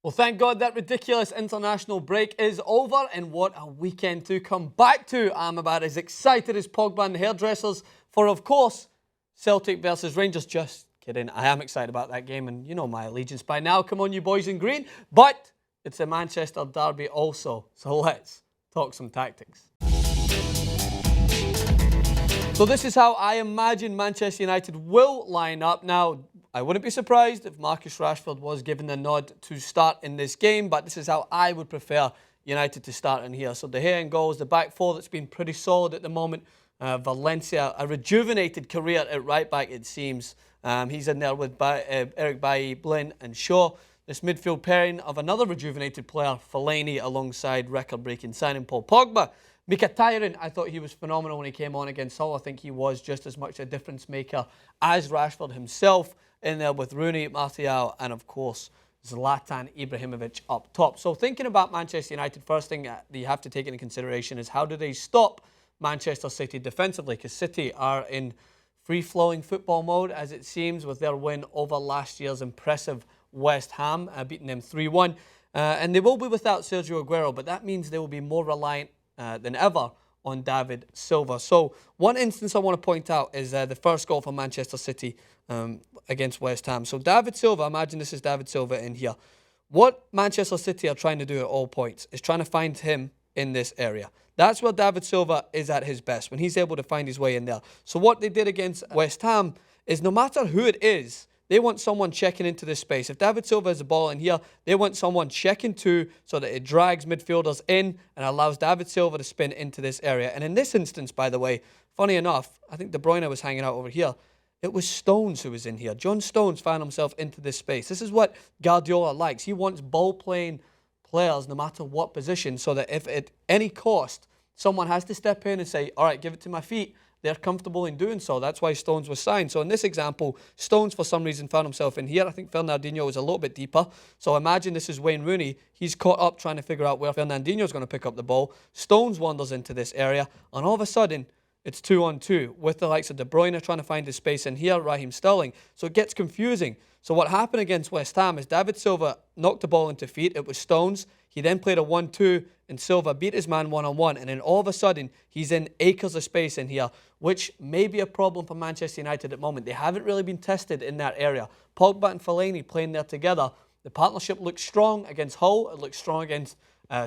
Well, thank God that ridiculous international break is over, and what a weekend to come back to. I'm about as excited as Pogba and the hairdressers for, of course, Celtic versus Rangers. Just kidding. I am excited about that game, and you know my allegiance by now. Come on, you boys in green. But it's a Manchester derby also, so let's talk some tactics. So this is how I imagine Manchester United will line up. Now, I wouldn't be surprised if Marcus Rashford was given the nod to start in this game, but this is how I would prefer United to start in here. So De Gea in goals, the back four that's been pretty solid at the moment. Valencia, a rejuvenated career at right back, it seems. He's in there with Eric Bailly, Blin and Shaw. This midfield pairing of another rejuvenated player, Fellaini, alongside record-breaking signing Paul Pogba. Mkhitaryan, I thought he was phenomenal when he came on against Hull. I think he was just as much a difference maker as Rashford himself, in there with Rooney, Martial, and of course Zlatan Ibrahimovic up top. So thinking about Manchester United, first thing that you have to take into consideration is how do they stop Manchester City defensively? Because City are in free-flowing football mode, as it seems, with their win over last year's impressive West Ham, beating them 3-1. And they will be without Sergio Aguero, but that means they will be more reliant than ever on David Silva. So one instance I want to point out is the first goal for Manchester City against West Ham. So David Silva, imagine this is David Silva in here. What Manchester City are trying to do at all points is trying to find him in this area. That's where David Silva is at his best, when he's able to find his way in there. So what they did against West Ham is no matter who it is, they want someone checking into this space. If David Silva has the ball in here, they want someone checking to so that it drags midfielders in and allows David Silva to spin into this area. And in this instance, by the way, funny enough, I think De Bruyne was hanging out over here. It was Stones who was in here. John Stones found himself into this space. This is what Guardiola likes. He wants ball-playing players no matter what position, so that if at any cost someone has to step in and say, all right, give it to my feet, they're comfortable in doing so. That's why Stones was signed. So in this example, Stones for some reason found himself in here. I think Fernandinho was a little bit deeper. So imagine this is Wayne Rooney. He's caught up trying to figure out where Fernandinho is going to pick up the ball. Stones wanders into this area, and all of a sudden, it's 2-on-2 with the likes of De Bruyne trying to find his space in here, Raheem Sterling. So it gets confusing. So what happened against West Ham is David Silva knocked the ball into feet. It was Stones. He then played a 1-2, and Silva beat his man one-on-one. And then all of a sudden, he's in acres of space in here, which may be a problem for Manchester United at the moment. They haven't really been tested in that area. Pogba and Fellaini playing there together. The partnership looks strong against Hull. It looks strong against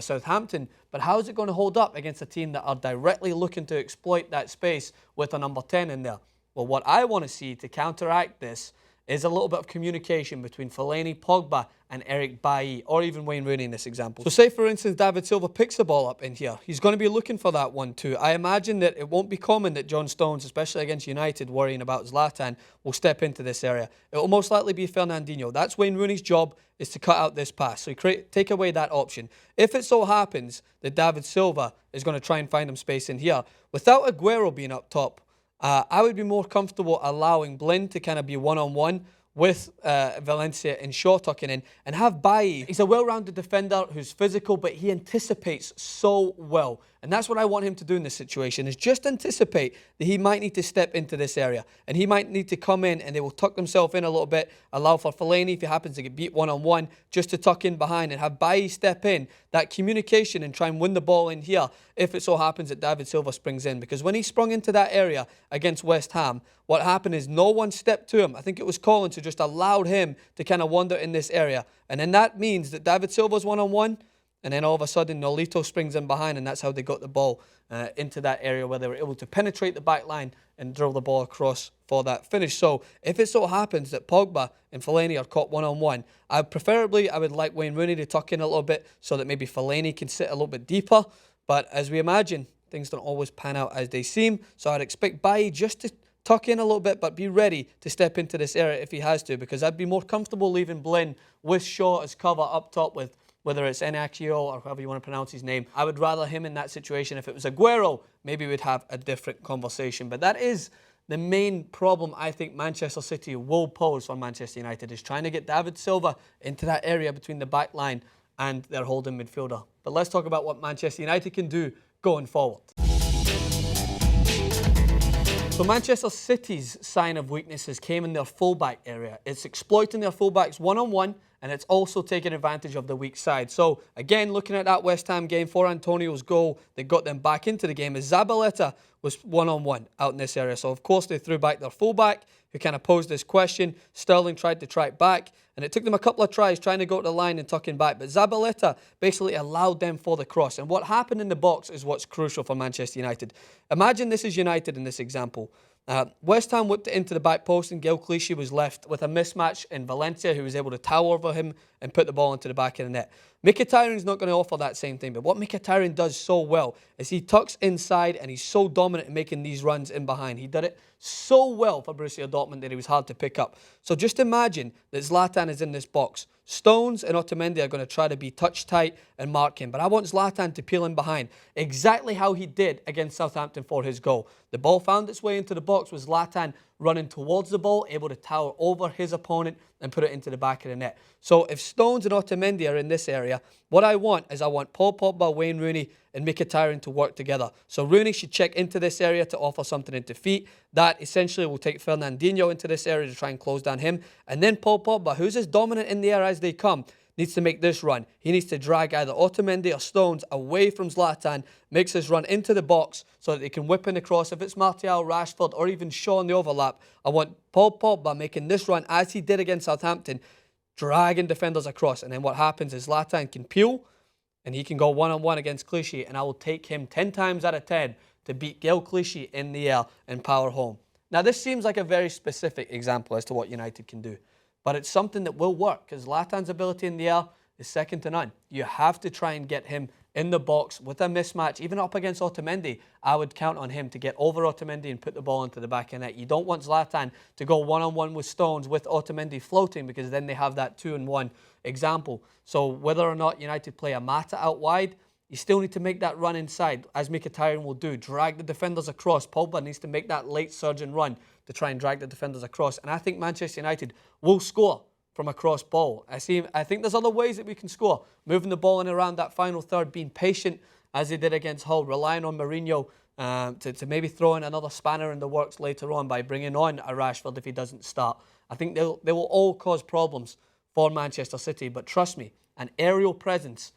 Southampton. But how is it going to hold up against a team that are directly looking to exploit that space with a number 10 in there? Well, what I want to see to counteract this is a little bit of communication between Fellaini, Pogba, and Eric Bailly, or even Wayne Rooney in this example. So say, for instance, David Silva picks the ball up in here. He's going to be looking for that 1-2. I imagine that it won't be common that John Stones, especially against United, worrying about Zlatan, will step into this area. It will most likely be Fernandinho. That's Wayne Rooney's job, is to cut out this pass. So take away that option. If it so happens that David Silva is going to try and find him space in here, without Aguero being up top, I would be more comfortable allowing Blin to kind of be one-on-one with Valencia and Shaw tucking in, and have Bailly. He's a well-rounded defender who's physical, but he anticipates so well. And that's what I want him to do in this situation, is just anticipate that he might need to step into this area. And he might need to come in, and they will tuck themselves in a little bit, allow for Fellaini, if he happens to get beat one-on-one, just to tuck in behind and have Bailly step in. That communication and try and win the ball in here, if it so happens that David Silva springs in. Because when he sprung into that area against West Ham, what happened is no one stepped to him. I think it was Collins who just allowed him to kind of wander in this area. And then that means that David Silva's one-on-one, and then all of a sudden, Nolito springs in behind, and that's how they got the ball into that area where they were able to penetrate the back line and drill the ball across for that finish. So if it so happens that Pogba and Fellaini are caught one-on-one, I would like Wayne Rooney to tuck in a little bit so that maybe Fellaini can sit a little bit deeper. But as we imagine, things don't always pan out as they seem. So I'd expect Bailly just to tuck in a little bit, but be ready to step into this area if he has to, because I'd be more comfortable leaving Blin with Shaw as cover up top with whether it's Enakio or however you want to pronounce his name. I would rather him in that situation. If it was Aguero, maybe we'd have a different conversation. But that is the main problem I think Manchester City will pose for Manchester United, is trying to get David Silva into that area between the back line and their holding midfielder. But let's talk about what Manchester United can do going forward. So Manchester City's sign of weaknesses came in their fullback area. It's exploiting their fullbacks one-on-one, and it's also taking advantage of the weak side. So again, looking at that West Ham game, for Antonio's goal that got them back into the game, is Zabaleta was one-on-one out in this area. So of course they threw back their fullback, who kind of posed this question. Sterling tried to track back, and it took them a couple of tries trying to go to the line and tucking back. But Zabaleta basically allowed them for the cross. And what happened in the box is what's crucial for Manchester United. Imagine this is United in this example. West Ham whipped it into the back post, and Gil Clichy was left with a mismatch in Valencia, who was able to tower over him and put the ball into the back of the net. Mkhitaryan's not going to offer that same thing, but what Mkhitaryan does so well is he tucks inside, and he's so dominant in making these runs in behind. He did it so well for Borussia Dortmund that he was hard to pick up. So just imagine that Zlatan is in this box. Stones and Otamendi are going to try to be touch tight and mark him, but I want Zlatan to peel in behind, exactly how he did against Southampton for his goal. The ball found its way into the box with Zlatan running towards the ball, able to tower over his opponent and put it into the back of the net. So if Stones and Otamendi are in this area, what I want Paul Pogba, Wayne Rooney and Mkhitaryan to work together. So Rooney should check into this area to offer something into feet. That essentially will take Fernandinho into this area to try and close down him. And then Paul Pogba, who's as dominant in the air as they come, needs to make this run. He needs to drag either Otamendi or Stones away from Zlatan, makes his run into the box so that they can whip in the cross. If it's Martial, Rashford, or even Shaw in the overlap, I want Paul Pogba making this run as he did against Southampton, dragging defenders across. And then what happens is Zlatan can peel, and he can go one-on-one against Clichy, and I will take him 10 times out of 10 to beat Gil Clichy in the air and power home. Now, this seems like a very specific example as to what United can do, but it's something that will work because Zlatan's ability in the air is second to none. You have to try and get him in the box with a mismatch, even up against Otamendi. I would count on him to get over Otamendi and put the ball into the back of the net. You don't want Zlatan to go one-on-one with Stones with Otamendi floating, because then they have that 2-in-1 example. So whether or not United play a Mata out wide, you still need to make that run inside, as Mkhitaryan will do. Drag the defenders across. Pogba needs to make that late surge and run to try and drag the defenders across. And I think Manchester United will score from a cross ball. I think there's other ways that we can score. Moving the ball in around that final third, being patient as they did against Hull, relying on Mourinho to maybe throw in another spanner in the works later on by bringing on a Rashford if he doesn't start. I think they will all cause problems for Manchester City. But trust me, an aerial presence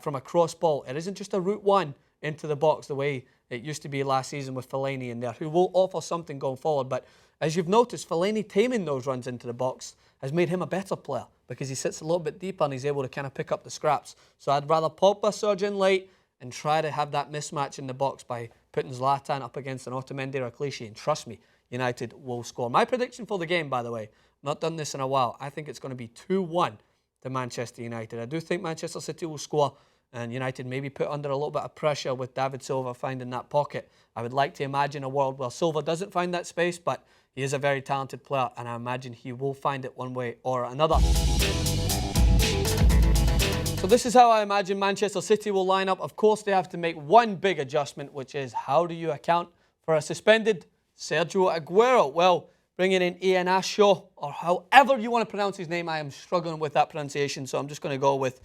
from a cross ball, it isn't just a route one into the box the way it used to be last season with Fellaini in there, who will offer something going forward. But as you've noticed, Fellaini taming those runs into the box has made him a better player because he sits a little bit deeper and he's able to kind of pick up the scraps. So I'd rather Pogba surge in late and try to have that mismatch in the box by putting Zlatan up against an Otamendi or a Clichy. And trust me, United will score. My prediction for the game, by the way, not done this in a while, I think it's going to be 2-1 to Manchester United. I do think Manchester City will score, and United maybe put under a little bit of pressure with David Silva finding that pocket. I would like to imagine a world where Silva doesn't find that space, but he is a very talented player, and I imagine he will find it one way or another. So this is how I imagine Manchester City will line up. Of course, they have to make one big adjustment, which is how do you account for a suspended Sergio Aguero? Well, bringing in Iheanacho, or however you want to pronounce his name. I am struggling with that pronunciation, so I'm just going to go with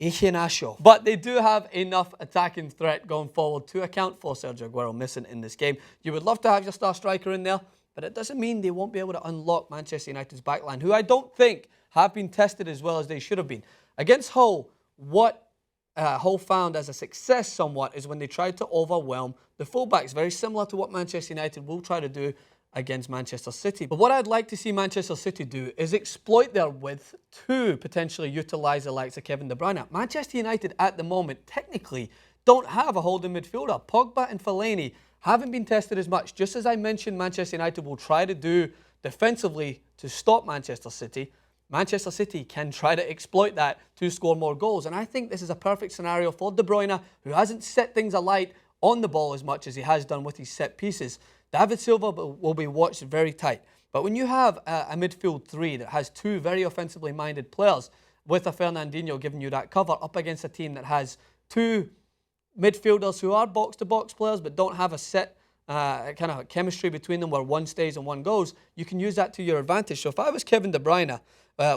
Iheanacho. But they do have enough attacking threat going forward to account for Sergio Aguero missing in this game. You would love to have your star striker in there, but it doesn't mean they won't be able to unlock Manchester United's backline, who I don't think have been tested as well as they should have been. Against Hull, what Hull found as a success somewhat is when they tried to overwhelm the fullbacks, very similar to what Manchester United will try to do against Manchester City. But what I'd like to see Manchester City do is exploit their width to potentially utilise the likes of Kevin De Bruyne. Manchester United at the moment technically don't have a holding midfielder. Pogba and Fellaini haven't been tested as much. Just as I mentioned, Manchester United will try to do defensively to stop Manchester City. Manchester City can try to exploit that to score more goals. And I think this is a perfect scenario for De Bruyne, who hasn't set things alight on the ball as much as he has done with his set pieces. David Silva will be watched very tight. But when you have a midfield three that has two very offensively minded players, with a Fernandinho giving you that cover up against a team that has two midfielders who are box-to-box players but don't have a set kind of chemistry between them where one stays and one goes, you can use that to your advantage. So if I was Kevin De Bruyne,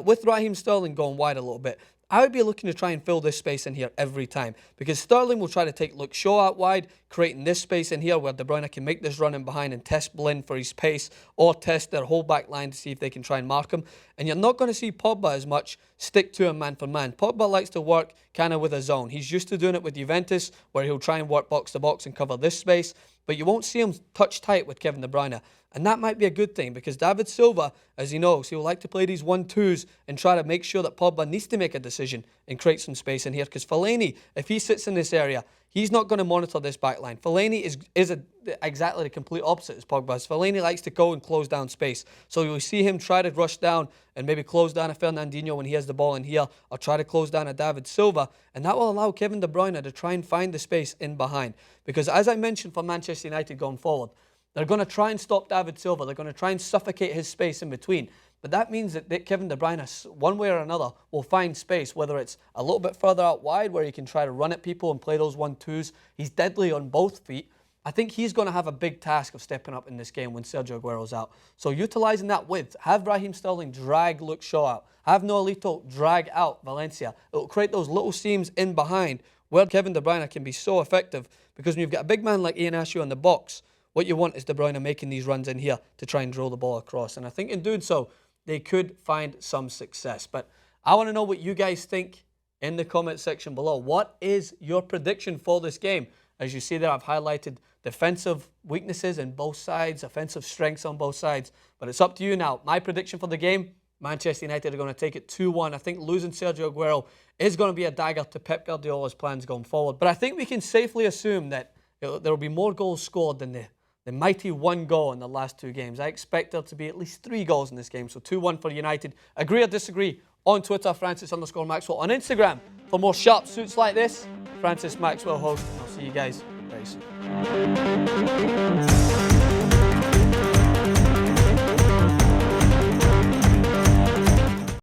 with Raheem Sterling going wide a little bit, I would be looking to try and fill this space in here every time, because Sterling will try to take Luke Shaw out wide, creating this space in here where De Bruyne can make this run in behind and test Blin for his pace, or test their whole back line to see if they can try and mark him. And you're not going to see Pogba as much stick to him man for man. Pogba likes to work kind of with a zone. He's used to doing it with Juventus, where he'll try and work box to box and cover this space, but you won't see him touch tight with Kevin De Bruyne. And that might be a good thing, because David Silva, as he knows, he'll like to play these 1-2s and try to make sure that Pogba needs to make a decision and create some space in here. Because Fellaini, if he sits in this area, he's not going to monitor this back line. Fellaini is exactly the complete opposite as Pogba. Fellaini likes to go and close down space. So you'll see him try to rush down and maybe close down a Fernandinho when he has the ball in here, or try to close down a David Silva. And that will allow Kevin De Bruyne to try and find the space in behind. Because as I mentioned for Manchester United going forward, they're going to try and stop David Silva. They're going to try and suffocate his space in between. But that means that Kevin De Bruyne, one way or another, will find space, whether it's a little bit further out wide where he can try to run at people and play those 1-2s. He's deadly on both feet. I think he's going to have a big task of stepping up in this game when Sergio Aguero's out. So utilising that width, have Raheem Sterling drag Luke Shaw out. Have Nolito drag out Valencia. It will create those little seams in behind where Kevin De Bruyne can be so effective, because when you've got a big man like Ian Ashew in the box, what you want is De Bruyne making these runs in here to try and drill the ball across. And I think in doing so, they could find some success. But I want to know what you guys think in the comment section below. What is your prediction for this game? As you see there, I've highlighted defensive weaknesses in both sides, offensive strengths on both sides. But it's up to you now. My prediction for the game, Manchester United are going to take it 2-1. I think losing Sergio Aguero is going to be a dagger to Pep Guardiola's plans going forward. But I think we can safely assume that there will be more goals scored than the mighty 1 goal in the last 2 games. I expect there to be at least 3 goals in this game. So 2-1 for United. Agree or disagree? On Twitter, Francis_Maxwell. On Instagram, for more sharp suits like this, Francis Maxwell host. And I'll see you guys very soon.